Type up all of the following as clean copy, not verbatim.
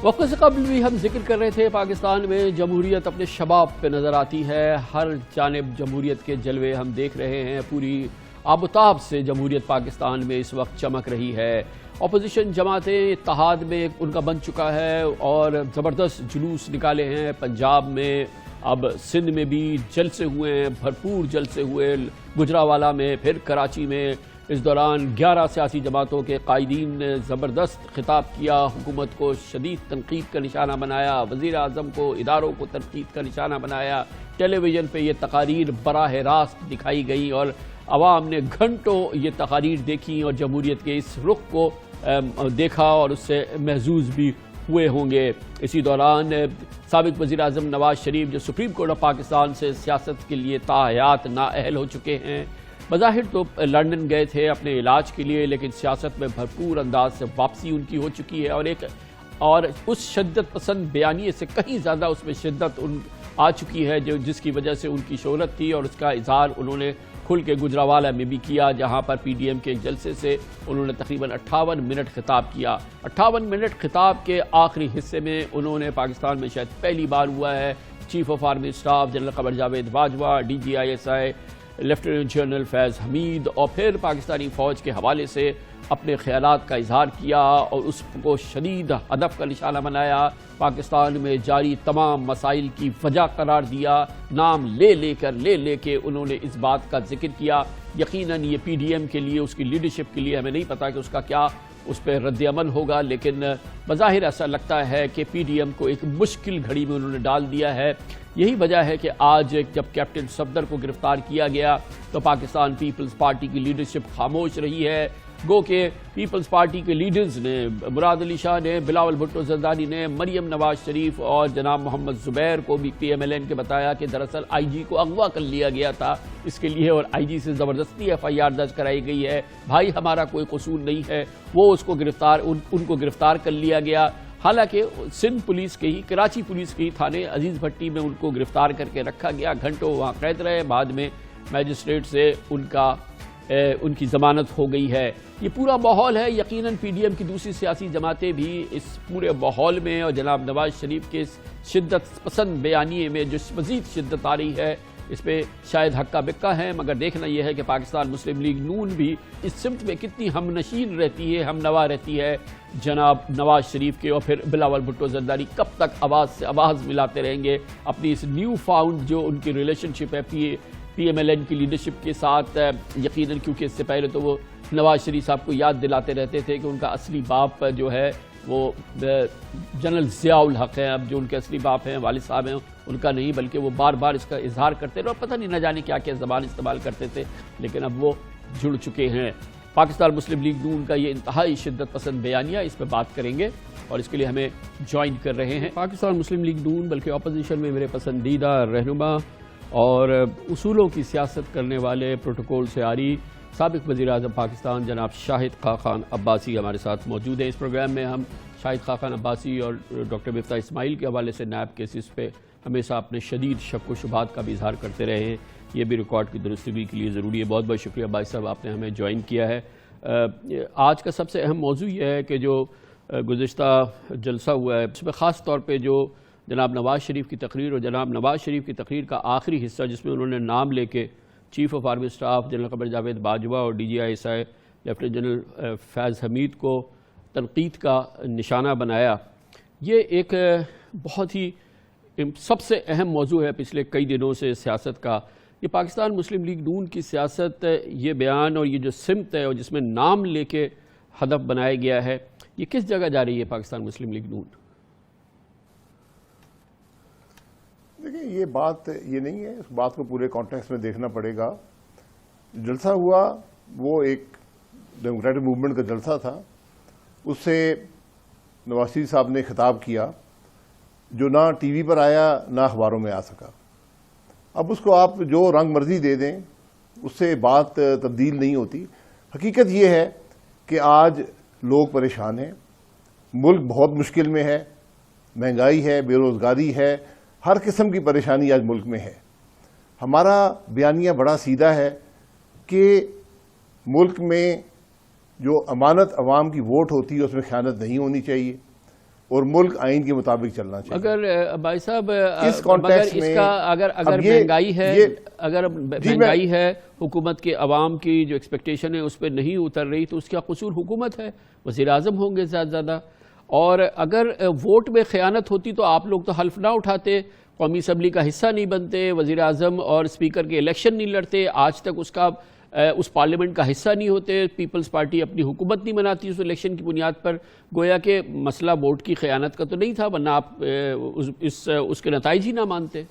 وقت سے قبل بھی ہم ذکر کر رہے تھے پاکستان میں جمہوریت اپنے شباب پہ نظر آتی ہے. ہر جانب جمہوریت کے جلوے ہم دیکھ رہے ہیں. پوری آب و تاب سے جمہوریت پاکستان میں اس وقت چمک رہی ہے. اپوزیشن جماعتیں اتحاد میں ان کا بن چکا ہے اور زبردست جلوس نکالے ہیں. پنجاب میں، اب سندھ میں بھی جلسے ہوئے ہیں، بھرپور جلسے ہوئے. گجرانوالہ میں، پھر کراچی میں. اس دوران 11 سیاسی جماعتوں کے قائدین نے زبردست خطاب کیا، حکومت کو شدید تنقید کا نشانہ بنایا، وزیر اعظم کو، اداروں کو تنقید کا نشانہ بنایا. ٹیلی ویژن پہ یہ تقاریر براہ راست دکھائی گئی اور عوام نے گھنٹوں یہ تقاریر دیکھی اور جمہوریت کے اس رخ کو دیکھا اور اس سے محظوظ بھی ہوئے ہوں گے. اسی دوران سابق وزیر اعظم نواز شریف، جو سپریم کورٹ آف پاکستان سے سیاست کے لیے تاحیات نااہل ہو چکے ہیں، بظاہر تو لندن گئے تھے اپنے علاج کے لیے، لیکن سیاست میں بھرپور انداز سے واپسی ان کی ہو چکی ہے اور اس شدت پسند بیانیے سے کہیں زیادہ اس میں شدت آ چکی ہے جس کی وجہ سے ان کی شہرت تھی. اور اس کا اظہار انہوں نے کھل کے گجرانوالہ میں بھی کیا، جہاں پر پی ڈی ایم کے جلسے سے انہوں نے تقریباً 58 منٹ خطاب کیا. 58 منٹ خطاب کے آخری حصے میں انہوں نے پاکستان میں شاید پہلی بار ہوا ہے chief of army staff general Qamar Javed Bajwa, D G I S I lieutenant general Faiz Hameed اور پھر پاکستانی فوج کے حوالے سے اپنے خیالات کا اظہار کیا اور اس کو شدید ہدف کا نشانہ بنایا. پاکستان میں جاری تمام مسائل کی وجہ قرار دیا. نام لے کے انہوں نے اس بات کا ذکر کیا. یقیناً یہ پی ڈی ایم کے لیے، اس کی لیڈرشپ کے لیے ہمیں نہیں پتا کہ اس کا کیا اس پہ رد عمل ہوگا، لیکن بظاہر ایسا لگتا ہے کہ پی ڈی ایم کو ایک مشکل گھڑی میں انہوں نے ڈال دیا ہے. یہی وجہ ہے کہ آج جب کیپٹن صفدر کو گرفتار کیا گیا تو پاکستان پیپلز پارٹی کی لیڈرشپ خاموش رہی ہے. گو کہ پیپلز پارٹی کے لیڈرز نے، مراد علی شاہ نے، بلاول بھٹو زرداری نے، مریم نواز شریف اور جناب محمد زبیر کو بھی پی ایم ایل این کے بتایا کہ دراصل آئی جی کو اغوا کر لیا گیا تھا اس کے لیے اور آئی جی سے زبردستی ایف آئی آر درج کرائی گئی ہے. بھائی ہمارا کوئی قصور نہیں ہے، وہ اس کو ان کو گرفتار کر لیا گیا. حالانکہ سندھ پولیس کے ہی، کراچی پولیس کے ہی تھانے عزیز بھٹی میں ان کو گرفتار کر کے رکھا گیا. گھنٹوں وہاں قید رہے، بعد میں میجسٹریٹ سے ان کی ضمانت ہو گئی ہے. یہ پورا ماحول ہے. یقیناً پی ڈی ایم کی دوسری سیاسی جماعتیں بھی اس پورے ماحول میں اور جناب نواز شریف کے شدت پسند بیانیے میں جو مزید شدت آ رہی ہے اس پہ شاید ہکا بکا ہے. مگر دیکھنا یہ ہے کہ پاکستان مسلم لیگ نون بھی اس سمت میں کتنی ہم نشین رہتی ہے، ہم نوا رہتی ہے جناب نواز شریف کے، اور پھر بلاول بھٹو زرداری کب تک آواز سے آواز ملاتے رہیں گے اپنی اس نیو فاؤنڈ جو ان کی ریلیشن شپ ہے پی ایم ایل این کی لیڈرشپ کے ساتھ. یقیناً کیونکہ اس سے پہلے تو وہ نواز شریف صاحب کو یاد دلاتے رہتے تھے کہ ان کا اصلی باپ جو ہے وہ جنرل ضیاء الحق ہیں. اب جو ان کے اصلی باپ ہیں، والد صاحب ہیں، ان کا نہیں، بلکہ وہ بار بار اس کا اظہار کرتے رہے اور پتہ نہیں نہ جانے کیا کیا زبان استعمال کرتے تھے، لیکن اب وہ جڑ چکے ہیں. پاکستان مسلم لیگ نون کا یہ انتہائی شدت پسند بیانیہ، اس پہ بات کریں گے اور اس کے لیے ہمیں جوائن کر رہے ہیں پاکستان مسلم لیگ نون بلکہ اپوزیشن میں میرے پسندیدہ رہنما اور اصولوں کی سیاست کرنے والے، پروٹوکول سے عاری سابق وزیر اعظم پاکستان جناب شاہد خاقان عباسی ہمارے ساتھ موجود ہیں. اس پروگرام میں ہم شاہد خاقان عباسی اور ڈاکٹر مفتاح اسماعیل کے حوالے سے نیب کیسز پہ ہمیشہ اپنے شدید شک و شبہات کا بھی اظہار کرتے رہے ہیں. یہ بھی ریکارڈ کی درستگی کے لیے ضروری ہے. بہت بہت شکریہ بھائی صاحب، آپ نے ہمیں جوائن کیا ہے. آج کا سب سے اہم موضوع یہ ہے کہ جو گزشتہ جلسہ ہوا ہے اس میں خاص طور پہ جو جناب نواز شریف کی تقریر اور جناب نواز شریف کی تقریر کا آخری حصہ جس میں انہوں نے نام لے کے chief of army staff general Qamar Javed Bajwa اور D G I S I lieutenant general Faiz Hameed کو تنقید کا نشانہ بنایا، یہ ایک بہت ہی سب سے اہم موضوع ہے پچھلے کئی دنوں سے سیاست کا. یہ پاکستان مسلم لیگ نون کی سیاست، یہ بیان اور یہ جو سمت ہے اور جس میں نام لے کے ہدف بنایا گیا ہے، یہ کس جگہ جا رہی ہے پاکستان مسلم لیگ نون؟ دیکھیں، یہ بات یہ نہیں ہے، اس بات کو پورے کانٹیکسٹ میں دیکھنا پڑے گا. جلسہ ہوا وہ ایک ڈیموکریٹک موومنٹ کا جلسہ تھا. اس سے نواز شریف صاحب نے خطاب کیا جو نہ ٹی وی پر آیا نہ اخباروں میں آ سکا. اب اس کو آپ جو رنگ مرضی دے دیں اس سے بات تبدیل نہیں ہوتی. حقیقت یہ ہے کہ آج لوگ پریشان ہیں، ملک بہت مشکل میں ہے، مہنگائی ہے، بے روزگاری ہے، ہر قسم کی پریشانی آج ملک میں ہے. ہمارا بیانیہ بڑا سیدھا ہے کہ ملک میں جو امانت عوام کی ووٹ ہوتی ہے اس میں خیانت نہیں ہونی چاہیے. اور ملک آئین کے مطابق چلنا چاہیے. اگر بھائی صاحب اس کانٹیکسٹ میں اگر مہنگائی ہے مہنگائی ہے حکومت کے عوام کی جو ایکسپیکٹیشن ہے اس پہ نہیں اتر رہی تو اس کا قصور حکومت ہے, وزیر اعظم ہوں گے زیادہ. اور اگر ووٹ میں خیانت ہوتی تو آپ لوگ تو حلف نہ اٹھاتے, قومی اسمبلی کا حصہ نہیں بنتے, وزیر اعظم اور اسپیکر کے الیکشن نہیں لڑتے, آج تک اس پارلیمنٹ کا حصہ نہیں ہوتے, پیپلز پارٹی اپنی حکومت نہیں بناتی اس الیکشن کی بنیاد پر. گویا کہ مسئلہ ووٹ کی خیانت کا تو نہیں تھا, ورنہ آپ اس کے نتائج ہی نہ مانتے.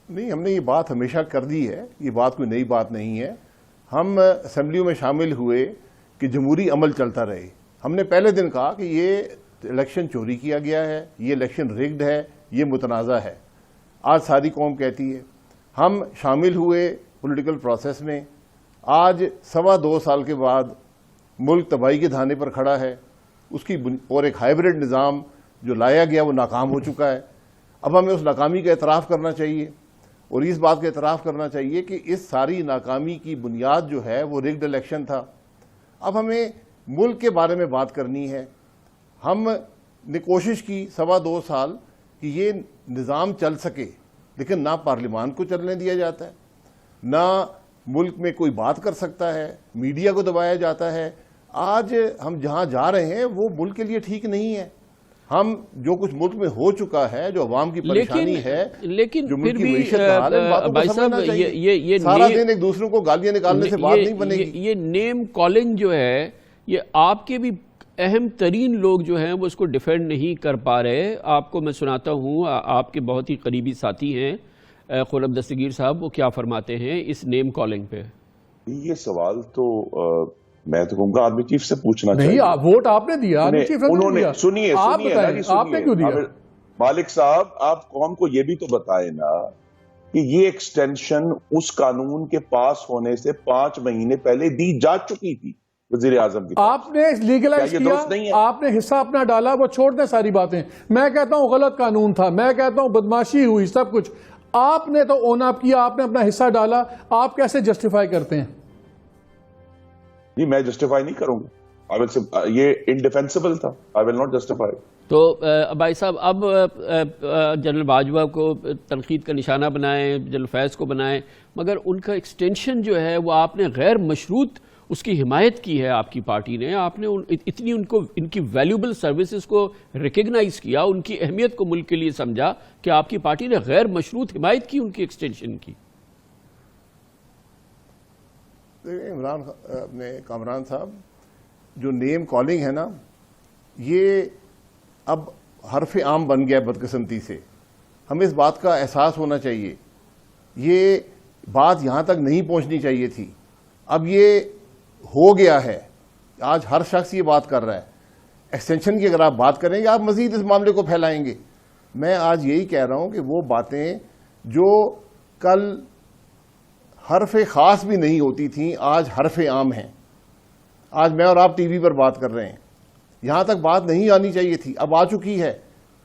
نہیں, ہم نے یہ بات ہمیشہ کر دی ہے, یہ بات کوئی نئی بات نہیں ہے. ہم اسمبلیوں میں شامل ہوئے کہ جمہوری عمل چلتا رہے. ہم نے پہلے دن کہا کہ یہ الیکشن چوری کیا گیا ہے, یہ الیکشن ریگڈ ہے, یہ متنازع ہے. آج ساری قوم کہتی ہے. ہم شامل ہوئے پولیٹیکل پروسیس میں. آج 2.25 سال کے بعد ملک تباہی کے دھانے پر کھڑا ہے. اس کی اور ایک ہائیبرڈ نظام جو لایا گیا وہ ناکام ہو چکا ہے. اب ہمیں اس ناکامی کا اعتراف کرنا چاہیے, اور اس بات کا اعتراف کرنا چاہیے کہ اس ساری ناکامی کی بنیاد جو ہے وہ ریگڈ الیکشن تھا. اب ہمیں ملک کے بارے میں بات کرنی ہے. ہم نے کوشش کی 2.25 سال کہ یہ نظام چل سکے, لیکن نہ پارلیمان کو چلنے دیا جاتا ہے, نہ ملک میں کوئی بات کر سکتا ہے, میڈیا کو دبایا جاتا ہے. آج ہم جہاں جا رہے ہیں وہ ملک کے لیے ٹھیک نہیں ہے. ہم جو کچھ ملک میں ہو چکا ہے, جو عوام کی پریشانی ہے, لیکن جو ملک کی معیشت کا حال ہے, ان باتوں کو سمجھنا چاہیے. سارا دن ایک دوسروں کو گالیاں نکالنے سے بات نہیں بنے گی. یہ نیم کالنگ جو ہے, یہ آپ کے بھی اہم ترین لوگ جو ہیں وہ اس کو ڈیفینڈ نہیں کر پا رہے. آپ کو میں سناتا ہوں, آپ کے بہت ہی قریبی ساتھی ہیں خرم دستگیر صاحب, وہ کیا فرماتے ہیں اس نیم کالنگ پہ. یہ سوال تو میں تو کہوں گا آرمی چیف سے پوچھنا چاہیے. نہیں, ووٹ آپ نے دیا, آرمی چیف انہوں نے. سنیے آپ نے کیوں دیا؟ مالک صاحب, آپ قوم کو یہ بھی تو بتائیں نا کہ یہ ایکسٹینشن اس قانون کے پاس ہونے سے 5 مہینے پہلے دی جا چکی تھی وزیر اعظم کی. آپ نے لیگلائز کیا, آپ نے حصہ اپنا ڈالا, وہ چھوڑ دیں ساری باتیں. میں کہتا ہوں غلط قانون تھا, میں کہتا ہوں بدماشی ہوئی, سب کچھ آپ نے تو اون اپ کیا, آپ نے اپنا حصہ ڈالا. آپ کیسے جسٹیفائی کرتے ہیں؟ نہیں, میں جسٹیفائی نہیں کروں گا. یہ انڈیفینسبل تھا. آئی ول ناٹ جسٹیفائی. تو بھائی صاحب, اب جنرل باجوہ کو تنقید کا نشانہ بنائیں, جنرل فیض کو بنائیں, مگر ان کا ایکسٹینشن جو ہے وہ آپ نے غیر مشروط اس کی حمایت کی ہے. آپ کی پارٹی نے, آپ نے اتنی ان کی ویلیوبل سروسز کو ریکگنائز کیا, ان کی اہمیت کو ملک کے لیے سمجھا کہ آپ کی پارٹی نے غیر مشروط حمایت کی ان کی ایکسٹینشن کی. کامران صاحب, جو نیم کالنگ ہے نا, یہ اب حرف عام بن گیا بدقسمتی سے. ہمیں اس بات کا احساس ہونا چاہیے. یہ بات یہاں تک نہیں پہنچنی چاہیے تھی. اب یہ ہو گیا ہے. آج ہر شخص یہ بات کر رہا ہے. ایکسٹینشن کی اگر آپ بات کریں گے, آپ مزید اس معاملے کو پھیلائیں گے. میں آج یہی کہہ رہا ہوں کہ وہ باتیں جو کل حرف خاص بھی نہیں ہوتی تھیں, آج حرف عام ہیں. آج میں اور آپ ٹی وی پر بات کر رہے ہیں. یہاں تک بات نہیں آنی چاہیے تھی, اب آ چکی ہے.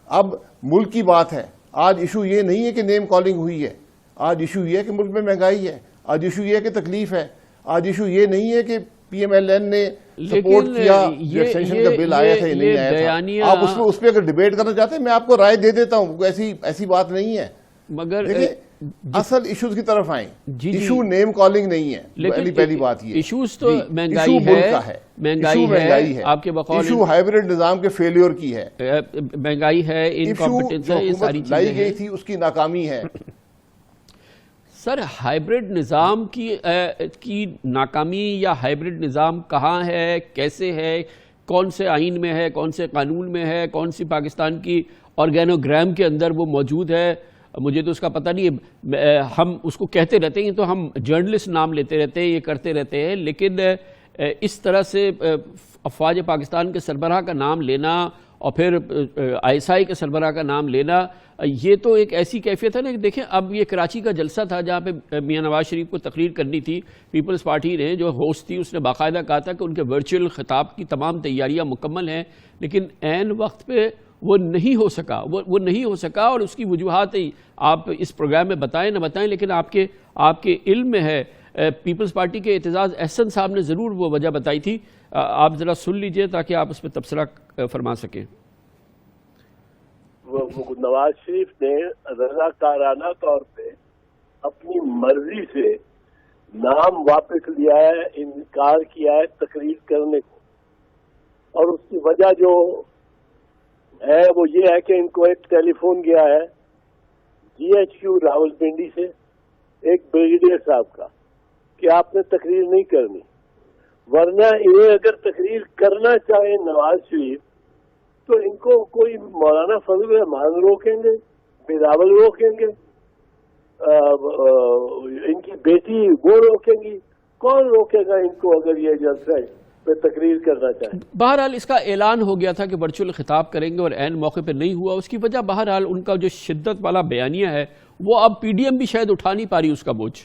اب ملک کی بات ہے. آج ایشو یہ نہیں ہے کہ نیم کالنگ ہوئی ہے, آج ایشو یہ ہے کہ ملک میں مہنگائی ہے, آج ایشو یہ ہے کہ تکلیف ہے, آج ایشو یہ نہیں ہے کہ پی ایم ایل این نے سپورٹ کیا جو ایکسٹینشن کا بل آیا تھا یا نہیں آیا تھا. آپ اس پہ اگر ڈیبیٹ کرنا چاہتے ہیں, میں آپ کو رائے دے دیتا ہوں, ایسی بات نہیں ہے. مگر اصل ایشوز کی طرف آئیں. ایشو نیم کالنگ نہیں ہے, پہلی بات یہ. ایشوز تو مہنگائی ہے, آپ کے بقول ایشو ہائیبرڈ نظام کے فیلیور کی ہے, مہنگائی ہے, انکمپیٹنس ہے, یہ ساری چیزیں لائی گئی تھی اس کی ناکامی ہے. سر, ہائیبرڈ نظام کی ناکامی یا ہائیبرڈ نظام کہاں ہے, کیسے ہے, کون سے آئین میں ہے, کون سے قانون میں ہے, کون سی پاکستان کی آرگینوگرام کے اندر وہ موجود ہے؟ مجھے تو اس کا پتہ نہیں ہے. ہم اس کو کہتے رہتے ہیں, تو ہم جرنلسٹ نام لیتے رہتے ہیں, یہ کرتے رہتے ہیں, لیکن اس طرح سے افواج پاکستان کے سربراہ کا نام لینا اور پھر آئی ایس آئی کے سربراہ کا نام لینا, یہ تو ایک ایسی کیفیت ہے نا. دیکھیں, اب یہ کراچی کا جلسہ تھا جہاں پہ میاں نواز شریف کو تقریر کرنی تھی. پیپلز پارٹی نے جو ہوسٹ تھی اس نے باقاعدہ کہا تھا کہ ان کے ورچوئل خطاب کی تمام تیاریاں مکمل ہیں, لیکن عین وقت پہ وہ نہیں ہو سکا. وہ نہیں ہو سکا, اور اس کی وجوہات آپ اس پروگرام میں بتائیں نہ بتائیں, لیکن آپ کے علم میں ہے پیپلز پارٹی کے اعتزاز احسن صاحب نے ضرور وہ وجہ بتائی تھی، آپ ذرا سن لیجئے تاکہ آپ اس پہ تبصرہ فرما سکیں۔ نواز شریف نے رضاکارانہ طور پہ اپنی مرضی سے نام واپس لیا ہے، انکار کیا ہے تقریر کرنے کو، اور اس کی وجہ جو ہے وہ یہ ہے کہ ان کو ایک ٹیلی فون گیا ہے GHQ راولپنڈی سے ایک بریگیڈیئر صاحب کا کہ آپ نے تقریر نہیں کرنی، ورنہ یہ اگر تقریر کرنا چاہیں نواز شریف تو ان کو کوئی مولانا فضل الرحمان روکیں گے، بلاول روکیں گے، ان کی بیٹی وہ روکیں گی، کون روکے گا ان کو اگر یہ جلسہ پہ تقریر کرنا چاہیں؟ بہرحال اس کا اعلان ہو گیا تھا کہ ورچوئل خطاب کریں گے اور عین موقع پہ نہیں ہوا، اس کی وجہ بہرحال ان کا جو شدت والا بیانیہ ہے وہ اب PDM بھی شاید اٹھا نہیں پا رہی اس کا بوجھ۔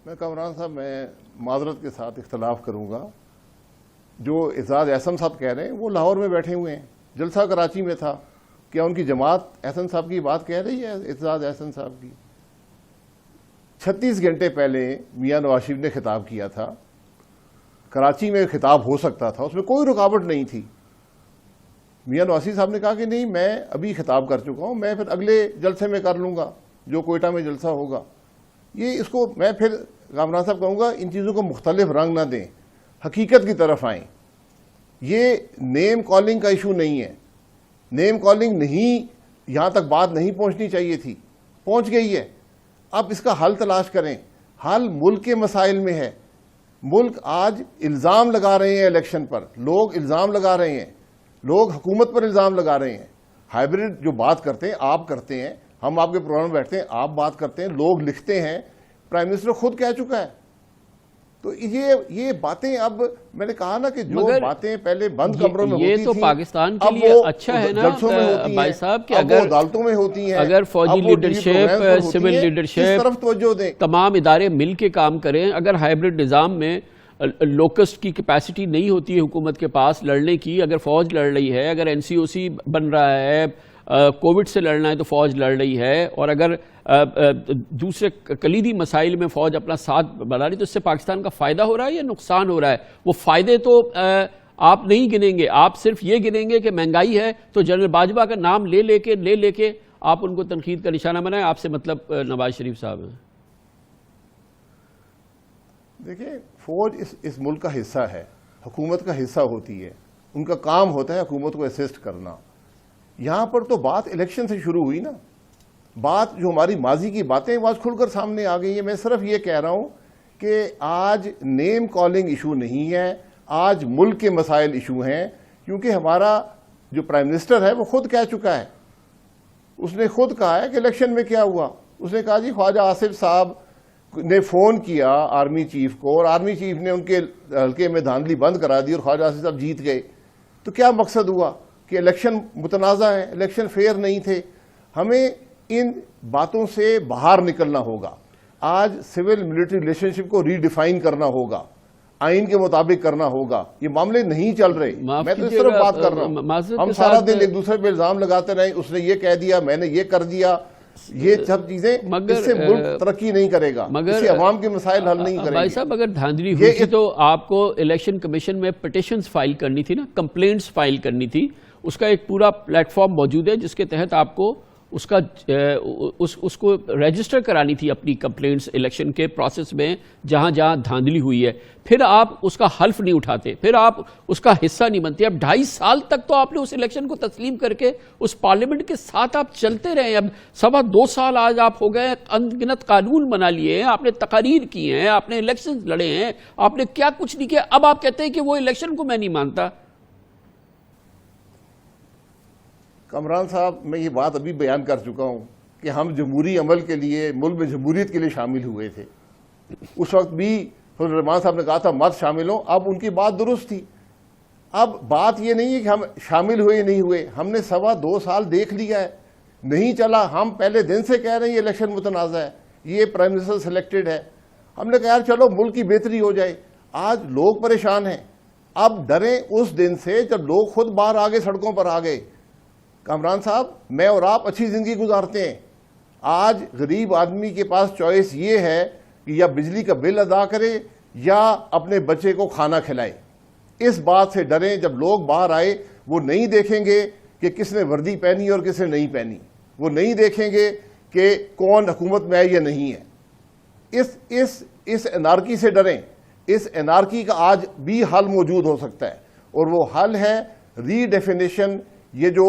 میں کامران صاحب میں معذرت کے ساتھ اختلاف کروں گا، جو اعزاز احسن صاحب کہہ رہے ہیں وہ لاہور میں بیٹھے ہوئے ہیں، جلسہ کراچی میں تھا، کیا ان کی جماعت احسن صاحب کی بات کہہ رہی ہے؟ اعزاز احسن صاحب کی 36 گھنٹے پہلے میاں نواز شریف نے خطاب کیا تھا، کراچی میں خطاب ہو سکتا تھا، اس میں کوئی رکاوٹ نہیں تھی۔ میاں نواز صاحب نے کہا کہ نہیں، میں ابھی خطاب کر چکا ہوں، میں پھر اگلے جلسے میں کر لوں گا جو کوئٹہ میں جلسہ ہوگا۔ یہ اس کو میں پھر کامران صاحب کہوں گا، ان چیزوں کو مختلف رنگ نہ دیں، حقیقت کی طرف آئیں۔ یہ نیم کالنگ کا ایشو نہیں ہے، نیم کالنگ نہیں، یہاں تک بات نہیں پہنچنی چاہیے تھی، پہنچ گئی ہے۔ اب اس کا حل تلاش کریں، حل ملک کے مسائل میں ہے۔ ملک آج الزام لگا رہے ہیں الیکشن پر، لوگ الزام لگا رہے ہیں، لوگ حکومت پر الزام لگا رہے ہیں۔ ہائیبریڈ جو بات کرتے ہیں آپ کرتے ہیں، ہم آپ کے پروگرام میں بیٹھتے ہیں آپ بات کرتے ہیں، لوگ لکھتے ہیں، پرائم منسٹر خود کہہ چکا ہے۔ تو یہ باتیں اب میں نے کہا نا کہ جو باتیں پہلے بند کمروں میں ہوتی تھیں، یہ تو پاکستان کے لیے اچھا ہے نا بھائی صاحب کہ اگر عدالتوں میں ہوتی ہیں، اگر فوجی لیڈرشپ، سول لیڈرشپ، طرف توجہ دیں، تمام ادارے مل کے کام کریں۔ اگر ہائیبریڈ نظام میں لوکسٹ کی کیپیسٹی نہیں ہوتی ہے حکومت کے پاس لڑنے کی، اگر فوج لڑ رہی ہے، اگر NCOC بن رہا ہے، کووڈ سے لڑنا ہے تو فوج لڑ رہی ہے، اور اگر دوسرے کلیدی مسائل میں فوج اپنا ساتھ بنا رہی تو اس سے پاکستان کا فائدہ ہو رہا ہے یا نقصان ہو رہا ہے؟ وہ فائدے تو آپ نہیں گنیں گے، آپ صرف یہ گنیں گے کہ مہنگائی ہے تو جنرل باجوہ کا نام لے کے آپ ان کو تنقید کا نشانہ بنائیں۔ آپ سے مطلب نواز شریف صاحب ہیں۔ دیکھیں، فوج اس ملک کا حصہ ہے، حکومت کا حصہ ہوتی ہے، ان کا کام ہوتا ہے حکومت کو اسسٹ کرنا۔ یہاں پر تو بات الیکشن سے شروع ہوئی نا، بات جو ہماری ماضی کی باتیں آج کھل کر سامنے آ گئی ہیں۔ میں صرف یہ کہہ رہا ہوں کہ آج نیم کالنگ ایشو نہیں ہے، آج ملک کے مسائل ایشو ہیں، کیونکہ ہمارا جو پرائم منسٹر ہے وہ خود کہہ چکا ہے، اس نے خود کہا ہے کہ الیکشن میں کیا ہوا۔ اس نے کہا جی خواجہ آصف صاحب نے فون کیا آرمی چیف کو، اور آرمی چیف نے ان کے حلقے میں دھاندلی بند کرا دی اور خواجہ آصف صاحب جیت گئے۔ تو کیا مقصد ہوا کہ الیکشن متنازع ہے، الیکشن فیئر نہیں تھے۔ ہمیں ان باتوں سے باہر نکلنا ہوگا۔ آج سول ملٹری ریلیشن شپ کو ری ڈیفائن کرنا ہوگا، آئین کے مطابق کرنا ہوگا۔ یہ معاملے نہیں چل رہے، میں تو اس طرف بات کر رہا ہوں۔ ہم سارا دن ایک دوسرے پہ الزام لگاتے رہے، اس نے یہ کہہ دیا، میں نے یہ کر دیا، یہ سب چیزیں، اس سے ملک ترقی نہیں کرے گا، اس سے عوام کے مسائل حل نہیں کریں گے۔ بھائی صاحب اگر دھاندلی ہوئی تھی تو آپ کو الیکشن کمیشن میں پٹیشنز فائل کرنی تھی نا، کمپلینٹس فائل کرنی تھی۔ اس کا ایک پورا پلیٹ فارم موجود ہے جس کے تحت آپ کو اس کو رجسٹر کرانی تھی اپنی کمپلینٹس الیکشن کے پروسیس میں جہاں جہاں دھاندلی ہوئی ہے۔ پھر آپ اس کا حلف نہیں اٹھاتے، پھر آپ اس کا حصہ نہیں بنتے۔ اب 2.5 سال تک تو آپ نے اس الیکشن کو تسلیم کر کے اس پارلیمنٹ کے ساتھ آپ چلتے رہے۔ اب 2.25 سال آج آپ ہو گئے، انگنت قانون بنا لیے ہیں، آپ نے تقاریر کی ہیں، آپ نے الیکشن لڑے ہیں، آپ نے کیا کچھ نہیں کیا۔ اب آپ کہتے ہیں کہ وہ الیکشن کو میں نہیں مانتا۔ کامران صاحب، میں یہ بات ابھی بیان کر چکا ہوں کہ ہم جمہوری عمل کے لیے، ملک میں جمہوریت کے لیے شامل ہوئے تھے۔ اس وقت بھی حضرت رحمان صاحب نے کہا تھا مت شامل ہوں، اب ان کی بات درست تھی۔ اب بات یہ نہیں ہے کہ ہم شامل ہوئے نہیں ہوئے، ہم نے 2.25 سال دیکھ لیا ہے، نہیں چلا۔ ہم پہلے دن سے کہہ رہے ہیں یہ الیکشن متنازع ہے، یہ پرائم منسٹر سلیکٹڈ ہے۔ ہم نے کہا یار چلو ملک کی بہتری ہو جائے۔ آج لوگ پریشان ہیں، اب ڈریں اس دن سے جب لوگ خود باہر آ گئے، سڑکوں پر آ گئے۔ کامران صاحب، میں اور آپ اچھی زندگی گزارتے ہیں، آج غریب آدمی کے پاس چوائس یہ ہے کہ یا بجلی کا بل ادا کرے یا اپنے بچے کو کھانا کھلائے. اس بات سے ڈریں. جب لوگ باہر آئے وہ نہیں دیکھیں گے کہ کس نے وردی پہنی اور کس نے نہیں پہنی, وہ نہیں دیکھیں گے کہ کون حکومت میں ہے یا نہیں ہے. اس انارکی سے ڈریں. اس انارکی کا آج بھی حل موجود ہو سکتا ہے, اور وہ حل ہے ری ڈیفینیشن. یہ جو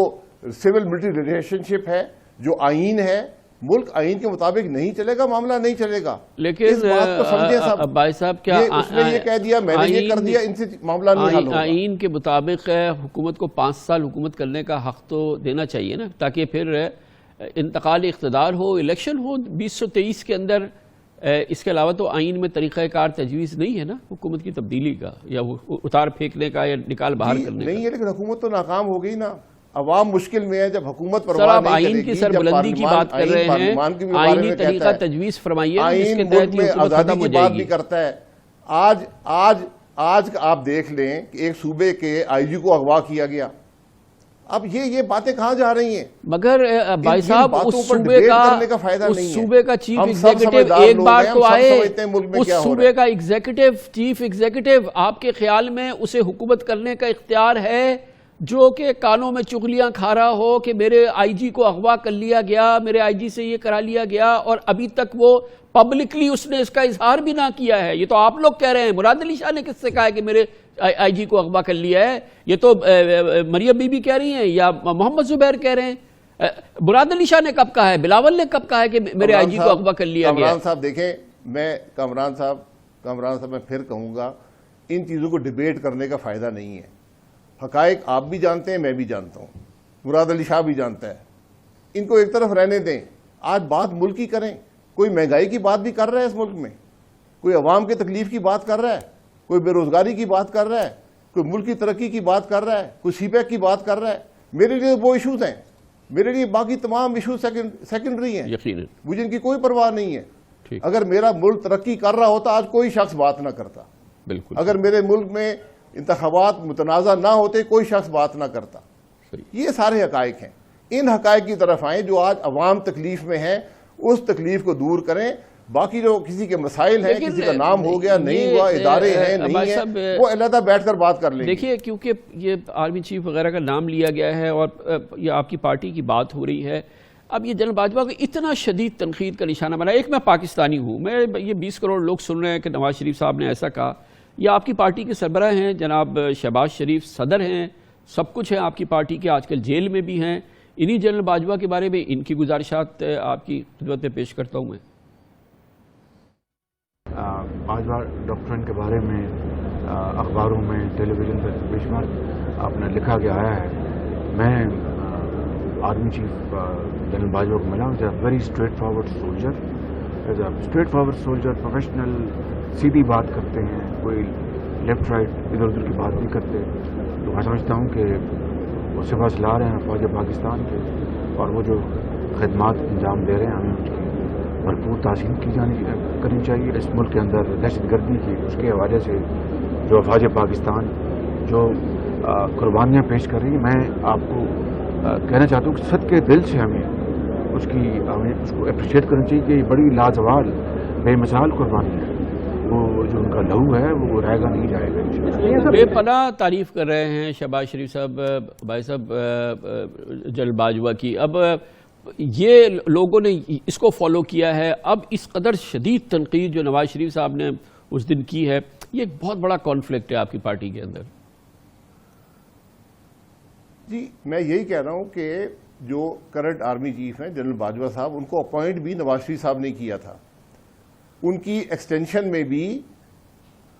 سول ملٹری ریلیشن شپ ہے, جو آئین ہے, ملک آئین کے مطابق نہیں چلے گا, معاملہ نہیں چلے گا. لیکن اس بات کو سمجھیں صاحب. بھائی صاحب, کیا اس نے یہ کہہ دیا, میں نے یہ کر دیا, ان سے معاملہ نہیں حل ہوگا. آئین کے مطابق حکومت کو 5 سال حکومت کرنے کا حق تو دینا چاہیے نا, تاکہ پھر انتقال اقتدار ہو, الیکشن ہو 2023 کے اندر. اس کے علاوہ تو آئین میں طریقہ کار تجویز نہیں ہے نا حکومت کی تبدیلی کا, یا اتار پھینکنے کا, یا نکال باہر کرنے کا. نہیں ہے, لیکن حکومت تو ناکام ہو گئی نا. عوام مشکل میں ہے. جب حکومت پر سر, آپ آئین کی سربلندی کی بات کر رہے ہیں, آئینی طریقہ تجویز فرمائیے, جس کے تحت یہ حکومت ختم ہو جائے گی. کرتا ہے. آج آپ دیکھ لیں کہ ایک صوبے کے آئی جی کو اغوا کیا گیا. اب یہ باتیں کہاں جا رہی ہیں؟ مگر بھائی صاحب, اس صوبے کا چیف ایگزیکٹو ایک بار تو آئے, اس صوبے کا چیف ایگزیکٹو آپ کے خیال میں اسے حکومت کرنے کا اختیار ہے, جو کہ کانوں میں چغلیاں کھا رہا ہو کہ میرے آئی جی کو اغوا کر لیا گیا, میرے آئی جی سے یہ کرا لیا گیا, اور ابھی تک وہ پبلکلی اس نے اس کا اظہار بھی نہ کیا ہے؟ یہ تو آپ لوگ کہہ رہے ہیں. مراد علی شاہ نے کس سے کہا ہے کہ میرے آئی جی کو اغوا کر لیا ہے؟ یہ تو مریم بی بی کہہ رہی ہیں, یا محمد زبیر کہہ رہے ہیں. مراد علی شاہ نے کب کہا ہے, بلاول نے کب کہا ہے کہ میرے آئی جی کو اغوا کر لیا گیا؟ کامران صاحب دیکھیں, میں کامران صاحب میں پھر کہوں گا, ان چیزوں کو ڈیبیٹ کرنے کا فائدہ نہیں ہے. حقائق آپ بھی جانتے ہیں, میں بھی جانتا ہوں, مراد علی شاہ بھی جانتا ہے. ان کو ایک طرف رہنے دیں. آج بات ملک کی کریں. کوئی مہنگائی کی بات بھی کر رہا ہے اس ملک میں, کوئی عوام کے تکلیف کی بات کر رہا ہے, کوئی بے روزگاری کی بات کر رہا ہے, کوئی ملک کی ترقی کی بات کر رہا ہے, کوئی سی پیک کی بات کر رہا ہے. میرے لیے وہ ایشوز ہیں, میرے لیے باقی تمام ایشوز سیکنڈری ہیں. یقیناً مجھے ان کی کوئی پرواہ نہیں ہے. اگر میرا ملک ترقی کر رہا ہوتا آج کوئی شخص بات نہ کرتا. بالکل. اگر میرے ملک میں انتخابات متنازع نہ ہوتے کوئی شخص بات نہ کرتا. یہ سارے حقائق ہیں. ان حقائق کی طرف آئیں جو آج عوام تکلیف میں ہیں, اس تکلیف کو دور کریں. باقی جو کسی کے مسائل ہیں, کسی کا نام ہو گیا, نہیں ہوا, ادارے ہیں, نہیں ہیں, وہ علیحدہ بیٹھ کر بات کر لیں گے. دیکھیے, کیونکہ یہ آرمی چیف وغیرہ کا نام لیا گیا ہے اور یہ آپ کی پارٹی کی بات ہو رہی ہے. اب یہ جنرل باجوہ کو اتنا شدید تنقید کا نشانہ بنا. ایک میں پاکستانی ہوں, میں یہ 20 کروڑ لوگ سن رہے ہیں کہ نواز شریف صاحب نے ایسا کہا. یہ آپ کی پارٹی کے سربراہ ہیں جناب شہباز شریف, صدر ہیں, سب کچھ ہیں آپ کی پارٹی کے, آج کل جیل میں بھی ہیں. انہی جنرل باجوہ کے بارے میں ان کی گزارشات آپ کی خدمت میں پیش کرتا ہوں. میں باجوہ ڈاکٹرن کے بارے میں اخباروں میں, ٹیلی ویژن پر بے شمار آپ نے لکھا گیا آیا ہے. میں آرمی چیف جنرل باجوہ کو ملا. Is a very straightforward soldier, professional, سیدھی بات کرتے ہیں, کوئی لیفٹ رائٹ ادھر ادھر کی بات نہیں کرتے. تو میں سمجھتا ہوں کہ وہ سپاہ سالار ہیں فوج پاکستان کے, اور وہ جو خدمات انجام دے رہے ہیں ہمیں اس کی بھرپور تعظیم کی کرنی چاہیے. اس ملک کے اندر دہشت گردی کی اس کے حوالے سے جو فوج پاکستان جو قربانیاں پیش کر رہی ہے, میں آپ کو کہنا چاہتا ہوں کہ صدقے دل سے ہمیں اس کو اپریشیٹ کرنا چاہیے کہ یہ بڑی لازوال بے مثال قربانی ہے. وہ جو ان کا لہو ہے وہ رہے گا, نہیں جائے گا. بے پناہ تعریف کر رہے ہیں شہباز شریف صاحب, بھائی صاحب جنرل باجوہ کی. اب یہ لوگوں نے اس کو فالو کیا ہے. اب اس قدر شدید تنقید جو نواز شریف صاحب نے اس دن کی ہے, یہ ایک بہت بڑا کانفلکٹ ہے آپ کی پارٹی کے اندر. جی, میں یہی کہہ رہا ہوں کہ جو کرنٹ آرمی چیف ہیں جنرل باجوہ صاحب, ان کو اپوائنٹ بھی نواز شریف صاحب نے کیا تھا. ان کی ایکسٹینشن میں بھی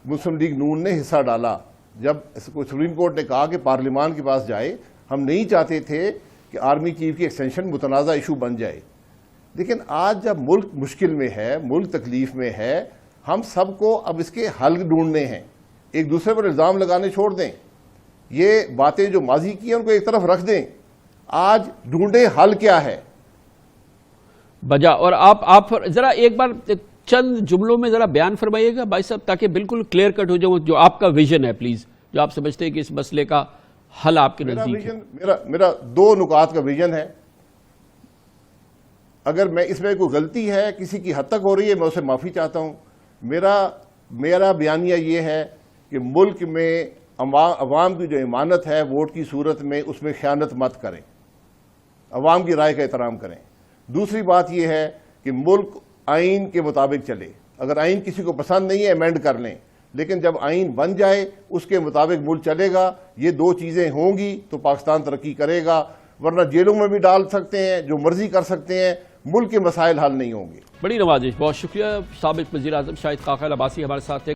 مسلم لیگ نون نے حصہ ڈالا. جب سپریم کورٹ نے کہا کہ پارلیمان کے پاس جائے, ہم نہیں چاہتے تھے کہ آرمی چیف کی ایکسٹینشن متنازع ایشو بن جائے. لیکن آج جب ملک مشکل میں ہے, ملک تکلیف میں ہے, ہم سب کو اب اس کے حل ڈھونڈنے ہیں. ایک دوسرے پر الزام لگانے چھوڑ دیں. یہ باتیں جو ماضی کی ہیں ان کو ایک طرف رکھ دیں. آج ڈھونڈیں حل کیا ہے بجا. اور آپ ذرا ایک بار چند جملوں میں ذرا بیان فرمائیے گا بھائی صاحب, تاکہ بالکل کلیئر کٹ ہو جائے جو آپ کا ویژن ہے, پلیز, جو آپ سمجھتے ہیں کہ اس مسئلے کا حل آپ کے نزدیک ہے. میرا 2 نکات کا ویژن ہے. اگر میں اس میں کوئی غلطی ہے کسی کی حد تک ہو رہی ہے میں اسے معافی چاہتا ہوں. میرا بیانیہ یہ ہے کہ ملک میں عوام کی جو امانت ہے ووٹ کی صورت میں اس میں خیانت مت کریں, عوام کی رائے کا احترام کریں. دوسری بات یہ ہے کہ ملک آئین کے مطابق چلے. اگر آئین کسی کو پسند نہیں ہے ایمینڈ کر لیں, لیکن جب آئین بن جائے اس کے مطابق ملک چلے گا. یہ دو چیزیں ہوں گی تو پاکستان ترقی کرے گا, ورنہ جیلوں میں بھی ڈال سکتے ہیں, جو مرضی کر سکتے ہیں, ملک کے مسائل حل نہیں ہوں گے. بڑی نوازش, بہت شکریہ. سابق وزیر اعظم شاہد خاقان عباسی ہمارے ساتھ تھے.